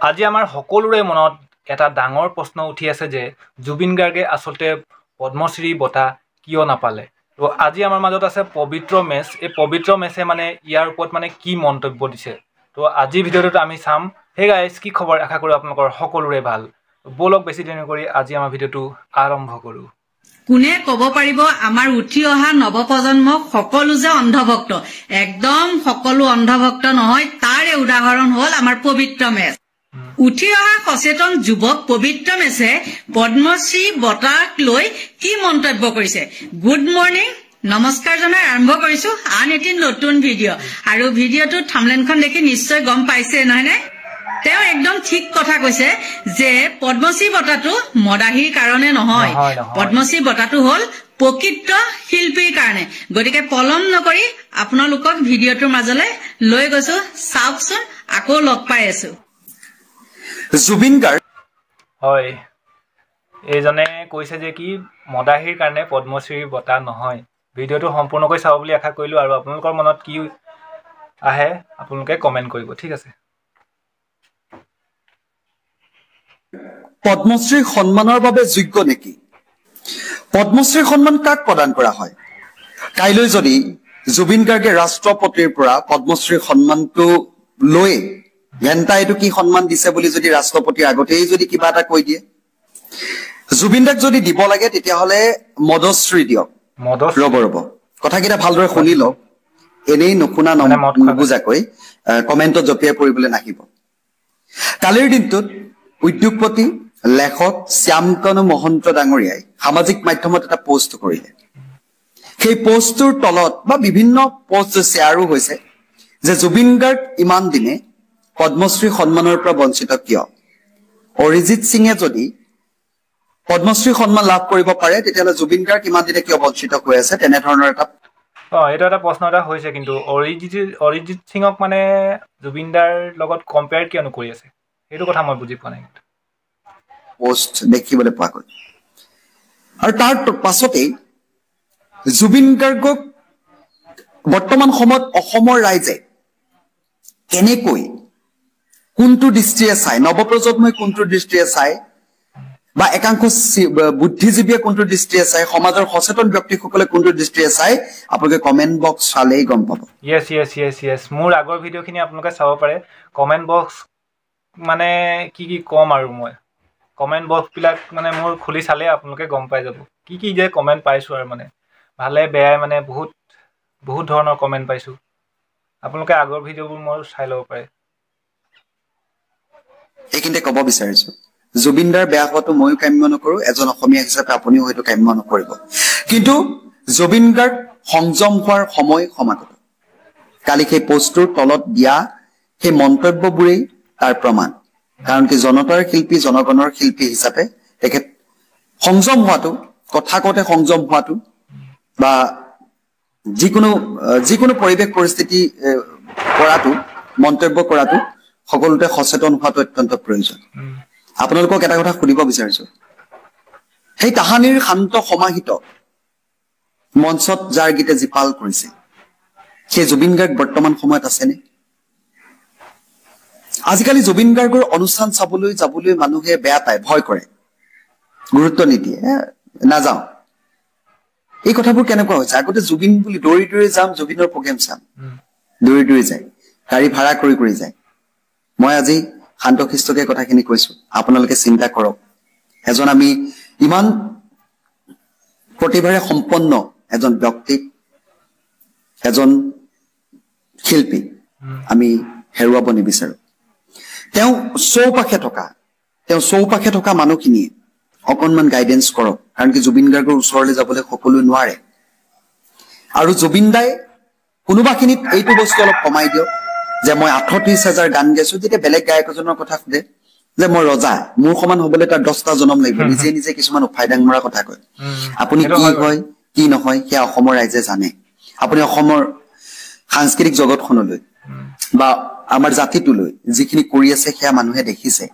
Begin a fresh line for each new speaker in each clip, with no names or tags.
আজি আমাৰ সকলোৰে মনত এটা ডাঙৰ প্ৰশ্ন উঠি আছে যে জুবিন গাৰ্গে আচলতে পদ্মশ্ৰী বঁটা কিয় নাপালে। তো আজি আমাৰ মাজত আছে পবিত্ৰ মেছ। এই পবিত্ৰ মেছে মানে ইয়াৰ ওপৰত মানে কি মন্তব্য দিছে। তো আজি ভিডিঅ'টোত আমি চাম। হে গাইজ, কি খবৰ? আশা কৰোঁ আপোনালোকৰ সকলোৰে ভাল। বলক বেছি দেৰি নকৰি আজি আমাৰ ভিডিঅ'টো আৰম্ভ কৰোঁ।
কোনে কব পাৰিব আমাৰ উঠি অহা নৱপ্ৰজন্মক সকলো যে অন্ধভক্ত? একদম সকলো অন্ধভক্ত নহয়, তাৰে উদাহৰণ হল আমাৰ পবিত্ৰ মেছ। উঠি অহা সচেতন যুৱক পবিত্ৰ মেছে পদ্মশ্ৰী বঁটাক লৈ কি মন্তব্য কৰিছে। গুড মৰ্নিং, নমস্কাৰ জনাই আৰম্ভ কৰিছো আন এটি নতুন ভিডিঅ'। আৰু ভিডিঅ'টোৰ থাম্বনেইলখন দেখি নিশ্চয় গম পাইছে নহয়নে? তেওঁ একদম ঠিক কথা কৈছে যে পদ্মশ্ৰী বঁটাটো মদাহীৰ কাৰণে নহয়, পদ্মশ্ৰী বঁটাটো হল প্ৰকৃত শিল্পীৰ কাৰণে। গতিকে পলম নকৰি আপোনালোকক ভিডিঅ'টোৰ মাজলৈ লৈ গৈছো, চাওকচোন। আকৌ লগ পাই আছো।
জুবিন গাৰ্গ
হয়, এইজনে কৈছে যে কি মদাহীৰ কাৰণে পদ্মশ্ৰী বঁটা নহয়। ভিডিঅ'টো সম্পূৰ্ণকৈ চাব বুলি আশা কৰিলোঁ। আৰু আপোনালোকৰ মনত কি আহে আপোনালোকে কমেণ্ট কৰিব, ঠিক আছে।
পদ্মশ্ৰী সন্মানৰ বাবে যোগ্য নেকি? পদ্মশ্ৰী সন্মান কাক প্ৰদান কৰা হয়? কাইলৈ যদি জুবিন গাৰ্গে ৰাষ্ট্ৰপতিৰ পৰা পদ্মশ্ৰী সন্মানটো লৈ ঘেণ্টা এইটো কি সন্মান দিছে বুলি যদি ৰাষ্ট্ৰপতিৰ আগতেই যদি কিবা এটা কৈ দিয়ে, জুবিন দাক যদি দিব লাগে তেতিয়াহ'লে মদশ্ৰী দিয়ক। ৰ'ব কথাকেইটা ভালদৰে শুনি লওক, এনেই নুশুনা নুবুজাকৈ কমেণ্টত জঁপিয়াই পৰিবলৈ নাহিব। কালিৰ দিনটোত উদ্যোগপতি লেখক শ্যামকানু মহন্ত ডাঙৰীয়াই সামাজিক মাধ্যমত এটা পোষ্ট কৰিলে। সেই পোষ্টটোৰ তলত বা বিভিন্ন পোষ্ট শ্বেয়াৰো হৈছে যে জুবিন গাৰ্গ ইমান দিনে পদ্মশ্ৰী সন্মানৰ পৰা বঞ্চিত কিয়? অৰিজিৎ সিঙে যদি পদ্মশ্ৰী সন্মান লাভ কৰিব পাৰে তেতিয়াহ'লে জুবিন গাৰ্গ ইমান দিনে কিয় বঞ্চিত হৈ আছে? তেনেধৰণৰ এটা
এইটো এটা প্ৰশ্ন এটা হৈছে। কিন্তু অৰিজিৎ সিঙক মানে জুবিন দাৰ লগত কম্পেয়াৰ কিয়নো কৰি আছে, সেইটো কথা মই বুজি পোৱা নাই।
পোষ্ট দেখিবলৈ পোৱা গ'ল। আৰু তাৰ পাছতেই জুবিন গাৰ্গক বৰ্তমান সময়ত অসমৰ ৰাইজে কেনেকৈ কোনটো দৃষ্টিৰে চাই, নৱপ্ৰজন্মই কোনটো দৃষ্টিৰে চাই, বা একাংশ বুদ্ধিজীৱীয়ে কোনটো দৃষ্টিৰে চাই, সমাজৰ সচেতন ব্যক্তিসকলে কোনটো দৃষ্টিৰে চাই, আপোনালোকে কমেণ্ট বক্স চালেই গম পাব।
য়েছ মোৰ আগৰ ভিডিঅ'খিনি আপোনালোকে চাব পাৰে। কমেণ্ট বক্স মানে কি ক'ম আৰু, মই কমেণ্ট বক্সবিলাক মানে মোৰ খুলি চালে আপোনালোকে গম পাই যাব কি যে কমেণ্ট পাইছোঁ। আৰু মানে ভালে বেয়াই মানে বহুত ধৰণৰ কমেণ্ট পাইছোঁ। আপোনালোকে আগৰ ভিডিঅ'বোৰ মোৰ চাই ল'ব পাৰে।
সেইখিনিতে ক'ব বিচাৰিছো, জুবিন দাৰ বেয়া হোৱাটো ময়ো কাম্য নকৰো, এজন অসমীয়া হিচাপে আপুনিও হয়তো কাম্য নকৰিব। কিন্তু জুবিন গাৰ্গ সংযম হোৱাৰ সময় সমাগত। কালি সেই পোষ্টটোৰ তলত দিয়া সেই মন্তব্যবোৰেই তাৰ প্ৰমাণ। কাৰণ কি জনতাৰ শিল্পী, জনগণৰ শিল্পী হিচাপে তেখেত সংযম হোৱাটো, কথা কওঁতে সংযম হোৱাটো, বা যিকোনো পৰিৱেশ পৰিস্থিতি কৰাটো, মন্তব্য কৰাটো, সকলোতে সচেতন হোৱাটো অত্যন্ত প্ৰয়োজন। আপোনালোকক এটা কথা সুধিব বিচাৰিছো, সেই তাহানিৰ শান্ত সমাহিত মঞ্চত যাৰ গীতে জীপাল কৰিছে, সেই জুবিন গাৰ্গ বৰ্তমান সময়ত আছেনে? আজিকালি জুবিন গাৰ্গৰ অনুষ্ঠান চাবলৈ যাবলৈ মানুহে বেয়া পায়, ভয় কৰে, গুৰুত্ব নিদিয়ে, নাযাওঁ। এই কথাবোৰ কেনেকুৱা হৈছে? আগতে জুবিন বুলি দৌৰি যাম, জুবিনৰ প্ৰগ্ৰেম চাম, দৌৰি যায়, গাড়ী ভাড়া কৰি যায়। মই আজি শান্তশিষ্টকে কথাখিনি কৈছো, আপোনালোকে চিন্তা কৰক। এজন আমি ইমান প্ৰতিভাৰে সম্পন্ন এজন ব্যক্তিক, এজন শিল্পী আমি হেৰুৱাব নিবিচাৰো। তেওঁ চৌপাশে থকা মানুহখিনিয়ে অকণমান গাইডেন্স কৰক। কাৰণ কি জুবিন গাৰ্গৰ ওচৰলৈ যাবলৈ সকলোৱে নোৱাৰে। আৰু জুবিন দাই কোনোবাখিনিত এইটো বস্তু অলপ কমাই দিয়ক যে মই ৩৮,০০০ গান গাইছো। যেতিয়া বেলেগ গায়ক এজনৰ কথা সোধে যে মই ৰজা, মোৰ সমান হবলৈ তাৰ 10টা জনম লাগিব, নিজে কিছুমান উফাইদাং মৰা কথা কয়। আপুনি কি হয় কি নহয় সেয়া অসমৰ ৰাইজে জানে। আপুনি অসমৰ সাংস্কৃতিক জগতখনলৈ বা আমাৰ জাতিটোলৈ যিখিনি কৰি আছে সেয়া মানুহে দেখিছে।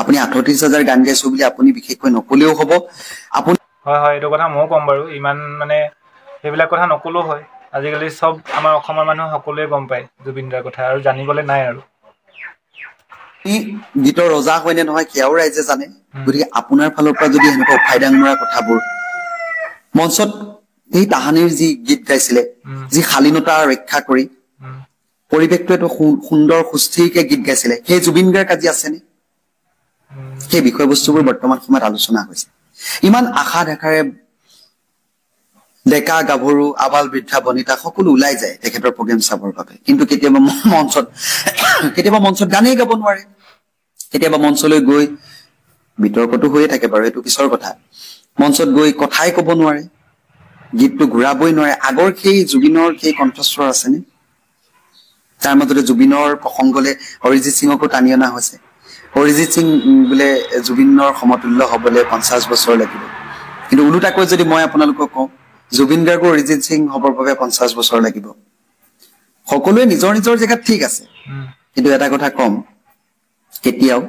আপুনি ৩৮,০০০ গান গাইছো বুলি আপুনি বিশেষকৈ নকলেও হ'ব। আপুনি
হয় এইটো কথা ময়ো ক'ম বাৰু। ইমান মানে সেইবিলাক কথা নকলেও হয়। আজিকালি চব আমাৰ অসমৰ মানুহ সকলোৱে গম পায় জুবিন দাৰ কথা, আৰু জানিবলৈ নাই আৰু।
গীতৰ ৰজা হয়নে নহয় সেয়াও ৰাইজে জানে গতিকে আপোনাৰ ফালৰ পৰা যদি এনেকুৱা উফাইদাং মৰা কথাবোৰ মঞ্চত এই তাহানিৰ যি গীত গাইছিলে যি শালীনতা ৰক্ষা কৰি পৰিৱেশটো এটো সুন্দৰ সুস্থিৰকে গীত গাইছিলে সেই জুবিন গাৰ্গ আজি আছেনে সেই বিষয়বস্তুবোৰ বৰ্তমান সময়ত আলোচনা হৈছে ইমান আশা দেখাৰে ডেকা গাভৰু আবাল বৃদ্ধা বনিতা সকলো ওলাই যায় তেখেতৰ প্ৰগ্ৰেম চাবৰ বাবে কিন্তু কেতিয়াবা মঞ্চত গানেই গাব নোৱাৰে কেতিয়াবা মঞ্চলৈ গৈ বিতৰ্কটো হৈয়ে থাকে বাৰু এইটো পিছৰ কথা মঞ্চত গৈ কথাই ক'ব নোৱাৰে গীতটো ঘূৰাবই নোৱাৰে আগৰ সেই জুবিনৰ সেই কণ্ঠস্বৰ আছেনে তাৰ মাজতে জুবিনৰ প্ৰসংগলে অৰিজিৎ সিঙকো টানি অনা হৈছে অৰিজিৎ সিং বোলে জুবিনৰ সমতুল্য হ'বলৈ 50 বছৰ লাগিব কিন্তু উলুটাকৈ যদি মই আপোনালোকক কওঁ জুবিন গাৰ্গ অৰিজিৎ সিং হ'বৰ বাবে 50 বছৰ লাগিব সকলোৱে নিজৰ নিজৰ জেগাত ঠিক আছে কিন্তু এটা কথা কম কেতিয়াও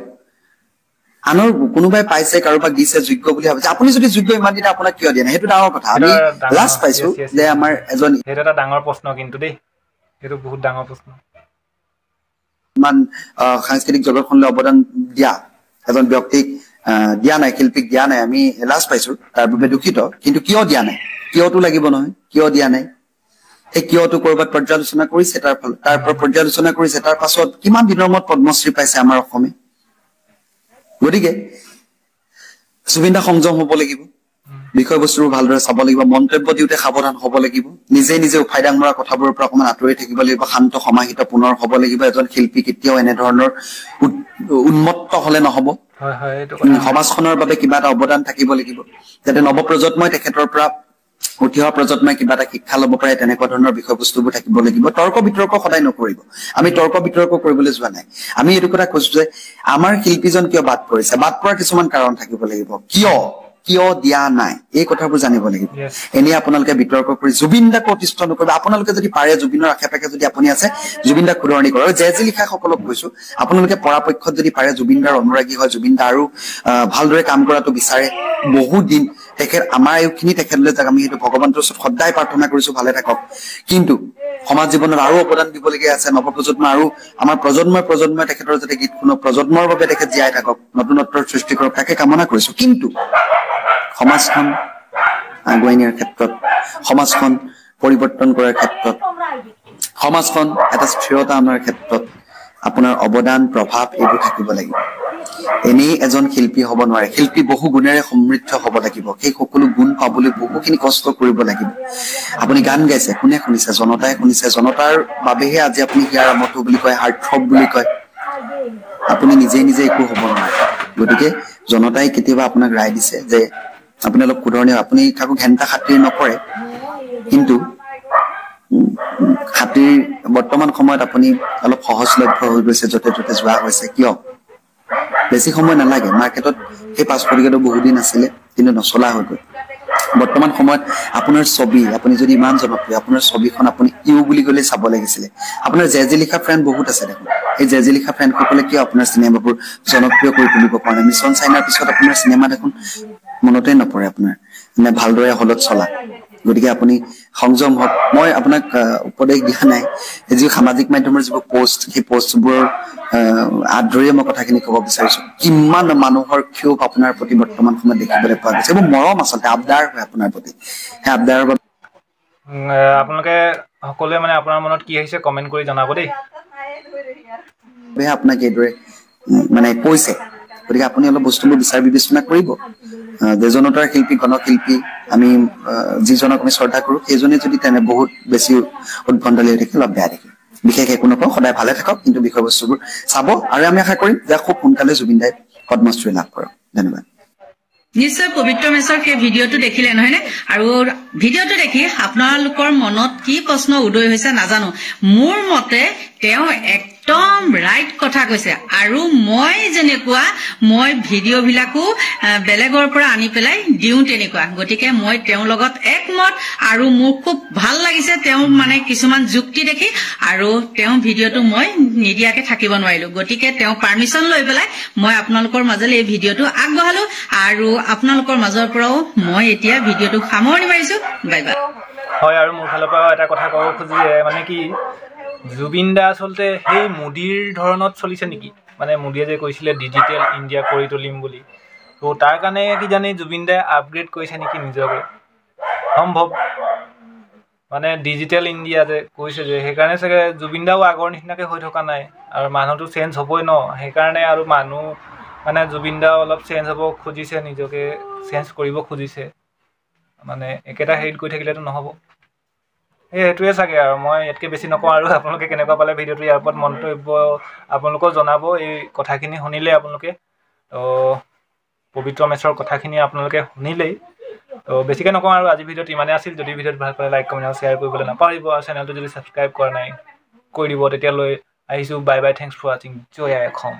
আনৰ কোনোবাই পাইছে কাৰোবাক দিছে যোগ্য বুলি ভাবিছে আপুনি যদি যোগ্য ইমান দিনে আপোনাক কিয় দিয়া নাই সেইটো ডাঙৰ কথা আমি লাষ্ট পাইছো যে আমাৰ এজন
সেইটো এটা ডাঙৰ প্ৰশ্ন কিন্তু দেই সেইটো বহুত ডাঙৰ প্ৰশ্ন
ইমান সাংস্কৃতিক জগতখনলৈ অৱদান দিয়া এজন ব্যক্তিক দিয়া নাই শিল্পীক দিয়া নাই আমি লাষ্ট পাইছো তাৰ বাবে দুখিত কিন্তু কিয় দিয়া নাই কিয়টো লাগিব নহয় কিয় দিয়া নাই এই কিয়টো কৰবাত পৰ্যালোচনা কৰিছে তাৰ পৰা পৰ্যালোচনা কৰিছে তাৰ পাছত কিমান দিনৰ মূৰত পদ্মশ্ৰী পাইছে আমাৰ অসমে গতিকে জুবিন দা সংযম হ'ব লাগিব বিষয়বস্তুবোৰ ভালদৰে চাব লাগিব মন্তব্য দিওঁতে সাৱধান হ'ব লাগিব নিজে উফাইদাং মৰা কথাবোৰৰ পৰা অকণমান আঁতৰি থাকিব লাগিব শান্ত সমাহিত পুনৰ হ'ব লাগিব এজন শিল্পী কেতিয়াও এনেধৰণৰ উন্মত্ত হ'লে নহ'ব সমাজখনৰ বাবে কিবা এটা অৱদান থাকিব লাগিব যাতে নৱপ্ৰজন্মই তেখেতৰ পৰা উঠি অহা প্ৰজন্মই কিবা এটা শিক্ষা ল'ব পাৰে তেনেকুৱা ধৰণৰ বিষয়বস্তুবোৰ থাকিব লাগিব তৰ্ক বিতৰ্ক সদায় নকৰিব আমি তৰ্ক বিতৰ্ক কৰিবলৈ যোৱা নাই আমি এইটো কথা কৈছো যে আমাৰ শিল্পীজন কিয় বাদ পৰিছে বাদ পৰাৰ কিছুমান কাৰণ থাকিব লাগিব কিয় দিয়া নাই এই কথাবোৰ জানিব লাগিব এনে আপোনালোকে বিতৰ্ক কৰি জুবিন দাক অতিষ্ঠ নকৰিব আপোনালোকে যদি পাৰে জুবিনৰ আশে-পাশে যদি আপুনি আছে জুবিন দাক শুধৰণি কৰক আৰু জেজি লিখাসকলক কৈছো আপোনালোকে পৰাপক্ষত যদি পাৰে জুবিন দাৰ অনুৰাগী হয় জুবিন দা আৰু ভালদৰে কাম কৰাটো বিচাৰে বহুত দিন তেখেত আমাৰ আয়ুখিনি তেখেতলৈ যাক আমি সেইটো ভগৱানৰ ওচৰত সদায় প্ৰাৰ্থনা কৰিছো ভালে থাকক কিন্তু সমাজ জীৱনত আৰু অৱদান দিবলগীয়া আছে নৱপ্ৰজন্ম আৰু আমাৰ প্ৰজন্মই তেখেতৰ যাতে গীত শুনক প্ৰজন্মৰ বাবে তেখেত জীয়াই থাকক নতুনত্বৰ সৃষ্টি কৰক তাকে কামনা কৰিছো কিন্তু সমাজখন আগুৱাই নিয়াৰ ক্ষেত্ৰত সমাজখন পৰিৱৰ্তন কৰাৰ ক্ষেত্ৰত সমাজখন এটা স্থিৰতা অনাৰ ক্ষেত্ৰত আপোনাৰ অৱদান প্ৰভাৱ এইবোৰ থাকিব লাগিব এনেই এজন শিল্পী হ'ব নোৱাৰে শিল্পী বহু গুণেৰে সমৃদ্ধ হ'ব লাগিব সেই সকলো গুণ পাবলৈ বহুখিনি কষ্ট কৰিব লাগিব আপুনি গান গাইছে কোনে শুনিছে জনতাই শুনিছে জনতাৰ বাবেহে আজি আপুনি হিয়াৰ আমঠু বুলি কয় হাৰ্টথ্ৰব বুলি কয় আপুনি নিজে একো হ'ব নোৱাৰে গতিকে জনতাই কেতিয়াবা আপোনাক ৰায় দিছে যে আপুনি অলপ শুধৰণি আপুনি কাকো ঘেণ্টা খাতিৰ নকৰে কিন্তু খাতিৰ বৰ্তমান সময়ত আপুনি অলপ সহজলভ্য হৈ গৈছে য'তে ত'তে যোৱা হৈছে কিয় বেছি সময় নালাগে মাৰ্কেটত সেই 5 কোটিটো বহুত দিন আছিলে কিন্তু নচলা হৈ গ'ল বৰ্তমান সময়ত আপোনাৰ ছবি আপুনি যদি ইমান জনপ্ৰিয় আপোনাৰ ছবিখন আপুনি ইউ বুলি ক'লে চাব লাগিছিলে আপোনাৰ জেজি লিখা ফ্ৰেণ্ড বহুত আছে দেখোন এই জেজি লিখা ফ্ৰেণ্ডসকলে কিয় আপোনাৰ চিনেমাবোৰ জনপ্ৰিয় কৰি তুলিব পৰা নাই মিছন চাইনাৰ পিছত আপোনাৰ চিনেমা দেখোন মনতে নপৰে আপোনাৰ মানে ভালদৰে হলত চলা গতিকে আপুনি সংযম হওক মই আপোনাক উপদেশ দিয়া নাই যি সামাজিক মাধ্যমৰ যিবোৰ পোষ্ট সেই পোষ্টবোৰৰ আদৰিয়ে মই কথাখিনি ক'ব বিচাৰিছো কিমান মানুহৰ ক্ষোভ আপোনাৰ প্ৰতি বৰ্তমান সময়ত দেখিবলৈ পোৱা গৈছে এইবোৰ মৰম আচলতে আবদাৰ হয় আপোনাৰ প্ৰতি সেই আবদাৰৰ বাবে
আপোনালোকে সকলোৱে মানে আপোনাৰ মনত কি আহিছে কমেণ্ট কৰি জনাব দেই
আপোনাক এইদৰে মানে কৈছে গতিকে আপুনি অলপ বস্তুবোৰ বিচাৰ বিবেচনা কৰিব জনতাৰ শিল্পী গণশিল্পী আমি যিজনক আমি শ্ৰদ্ধা কৰোঁ সেইজনে যদি তেনে বহুত বেছি উদ্ভণ্ডালি হৈ থাকে অলপ বেয়া দেখে বিশেষ একো নকওঁ সদায় ভালে থাকক কিন্তু বিষয়বস্তুবোৰ চাব আৰু আমি আশা কৰিম যে খুব সোনকালে জুবিন দাই পদ্মশ্ৰী লাভ কৰক ধন্যবাদ
নিশ্চয় পবিত্ৰ মেছৰ সেই ভিডিঅ'টো দেখিলে নহয়নে আৰু ভিডিঅ'টো দেখি আপোনালোকৰ মনত কি প্ৰশ্ন উদয় হৈছে নাজানো মোৰ মতে তেওঁ একদম ৰাইট কথা কৈছে আৰু মই যেনেকুৱা মই ভিডিঅ'বিলাকো বেলেগৰ পৰা আনি পেলাই দিওঁ তেনেকুৱা গতিকে মই তেওঁৰ লগত একমত আৰু মোৰ খুব ভাল লাগিছে তেওঁ মানে কিছুমান যুক্তি দেখি আৰু তেওঁ ভিডিঅ'টো মই নিদিয়াকে থাকিব নোৱাৰিলো গতিকে তেওঁ পাৰ্মিশন লৈ পেলাই মই আপোনালোকৰ মাজলৈ এই ভিডিঅ'টো আগবঢ়ালো আৰু আপোনালোকৰ মাজৰ পৰাও মই এতিয়া ভিডিঅ'টো সামৰণি মাৰিছো বাই বাই
হয় আৰু মোৰ ফালৰ পৰা এটা কথা ক'ব খুজি মানে কি জুবিন দা আচলতে সেই মোদীৰ ধৰণত চলিছে নেকি মানে মোদীয়ে যে কৈছিলে ডিজিটেল ইণ্ডিয়া কৰি তুলিম বুলি তো তাৰ কাৰণে কিজানি জুবিন দাই আপগ্ৰেড কৰিছে নেকি নিজকে সম্ভৱ মানে ডিজিটেল ইণ্ডিয়া যে কৈছে যে সেইকাৰণে চাগে জুবিন দাও আগৰ নিচিনাকৈ হৈ থকা নাই আৰু মানুহটো চেঞ্জ হ'বই ন সেইকাৰণে আৰু মানুহ মানে জুবিন দাও অলপ চেঞ্জ হ'ব খুজিছে নিজকে চেঞ্জ কৰিব খুজিছে মানে একেটা হেৰিত গৈ থাকিলেতো নহ'ব সেইটোৱে চাগে আৰু মই ইয়াতকৈ বেছি নকওঁ আৰু আপোনালোকে কেনেকুৱা পালে ভিডিঅ'টো ইয়াৰ ওপৰত মন্তব্য আপোনালোকেও জনাব এই কথাখিনি শুনিলে আপোনালোকে পবিত্ৰ মেছৰ কথাখিনি আপোনালোকে শুনিলেই তো বেছিকৈ নকওঁ আৰু আজি ভিডিঅ'ত ইমানেই আছিল যদি ভিডিঅ'ত ভাল পালে লাইক কমেণ্ট আৰু শ্বেয়াৰ কৰিবলৈ নাপাহৰিব আৰু চেনেলটো যদি ছাবস্ক্ৰাইব কৰা নাই কৰি দিব তেতিয়ালৈ আহিছোঁ বাই বাই থেংকছ ফৰ ৱাচিং জয় আই অসম